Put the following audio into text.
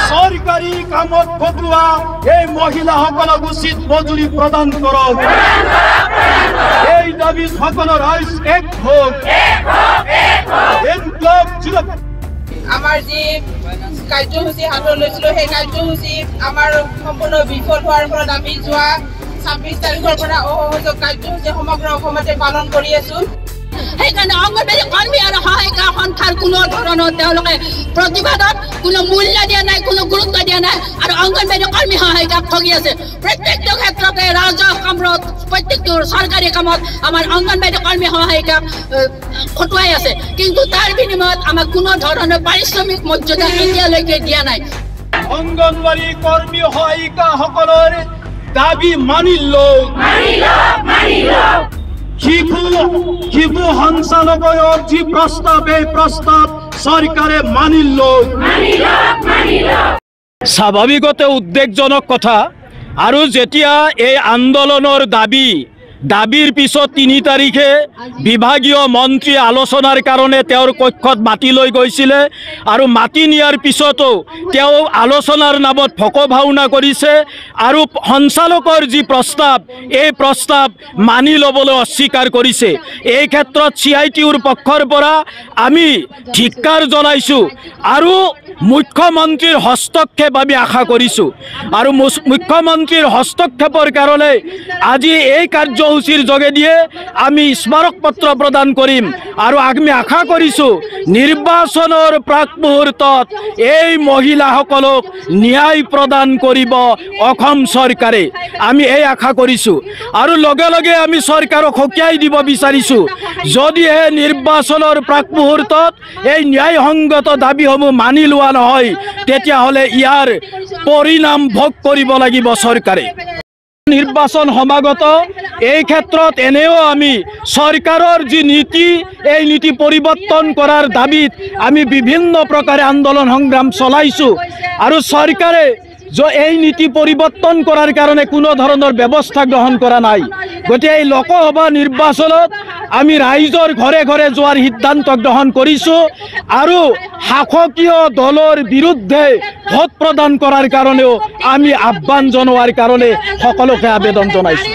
সৰকাৰি কামত খটুয়া এই মহিলাসকলক উচিত মজুৰি প্ৰদান কৰক। এই দাবি সকল ৰাইজ এক হোক। আমাৰ যি কাৰ্যসূচী হাতত লৈছিলোঁ সেই কাৰ্যসূচী আমাৰ সম্পূৰ্ণ বিফল হোৱাৰ ফলত আমি যোৱা 26 তাৰিখৰ পৰা অসহযোগ কাৰ্যসূচী সমগ্ৰ অসমতে পালন কৰি আছোঁ। সেইকাৰণে অংগনবাড়ী কৰ্মী আৰু সহায়িকা সন্থাৰ কোনো ধৰণৰ তেওঁলোকে প্ৰতিবাদত কোনো মূল্য দিয়া নাই, কোনো গুৰুত্ব দিয়া নাই আৰু অংগনবাড়ী কৰ্মী সহায়িকাক ঠগি আছে। প্ৰত্যেকটো ক্ষেত্ৰতে ৰাজহ কামত প্ৰত্যেকটো চৰকাৰী কামত আমাৰ অংগনবাড়ী কৰ্মী সহায়িকাক খটুৱাই আছে, কিন্তু তাৰ বিনিময়ত আমাক কোনো ধৰণৰ পাৰিশ্ৰমিক মৰ্যাদা এতিয়ালৈকে দিয়া নাই। অংগনবাড়ী কৰ্মী সহায়িকাসকলৰ দাবী মানি লওক। শিশু সঞ্চালকালয়ৰ যি প্ৰস্তাৱ এই প্ৰস্তাৱ চৰকাৰে মানি লওক। স্বাভাৱিকতে উদ্বেগজনক কথা। আৰু যেতিয়া এই আন্দোলনৰ দাবীৰ পিছত 3 তাৰিখে বিভাগীয় মন্ত্ৰী আলোচনাৰ কাৰণে তেওঁৰ কক্ষত মাতি লৈ গৈছিলে আৰু মাতি নিয়াৰ পিছতো তেওঁ আলোচনাৰ নামত ভক ভাওনা কৰিছে আৰু সঞ্চালকৰ যি প্ৰস্তাৱ এই প্ৰস্তাৱ মানি ল'বলৈ অস্বীকাৰ কৰিছে। এই ক্ষেত্ৰত CITUৰ পক্ষৰ পৰা আমি ধিক্কাৰ জনাইছোঁ আৰু মুখ্যমন্ত্ৰীৰ হস্তক্ষেপ আমি আশা কৰিছোঁ। আৰু মুখ্যমন্ত্ৰীৰ হস্তক্ষেপৰ কাৰণে আজি এই কাৰ্যসূচীৰ যোগেদিয়ে আমি স্মাৰক পত্ৰ প্ৰদান কৰিম আৰু আমি আশা কৰিছোঁ নিৰ্বাচনৰ প্ৰাক মুহূৰ্তত এই মহিলাসকলক ন্যায় প্ৰদান কৰিব অসম চৰকাৰে। আমি এই আশা কৰিছোঁ আৰু লগে লগে আমি চৰকাৰক সকীয়াই দিব বিচাৰিছোঁ, যদিহে নিৰ্বাচনৰ প্ৰাক মুহূৰ্তত এই ন্যায়সংগত দাবীসমূহ মানি লোৱা নহয় তেতিয়াহ'লে ইয়াৰ পৰিণাম ভোগ কৰিব লাগিব চৰকাৰে। নিৰ্বাচন সমাগত এই ক্ষেত্ৰত এনেও আমি চৰকাৰৰ যি নীতি এই নীতি পৰিৱৰ্তন কৰাৰ দাবীত আমি বিভিন্ন প্ৰকাৰে আন্দোলন সংগ্ৰাম চলাইছোঁ আৰু চৰকাৰে এই নীতি পৰিৱৰ্তন কৰাৰ কাৰণে কোনো ধৰণৰ ব্যৱস্থা গ্ৰহণ কৰা নাই। গতিকে এই লোকসভা নিৰ্বাচনত আমি ৰাইজৰ ঘৰে ঘৰে যোৱাৰ সিদ্ধান্ত গ্ৰহণ কৰিছোঁ আৰু শাসকীয় দলৰ বিৰুদ্ধে ভোট প্ৰদান কৰাৰ কাৰণেও আমি আহ্বান জনোৱাৰ কাৰণে সকলোকে আবেদন জনাইছোঁ।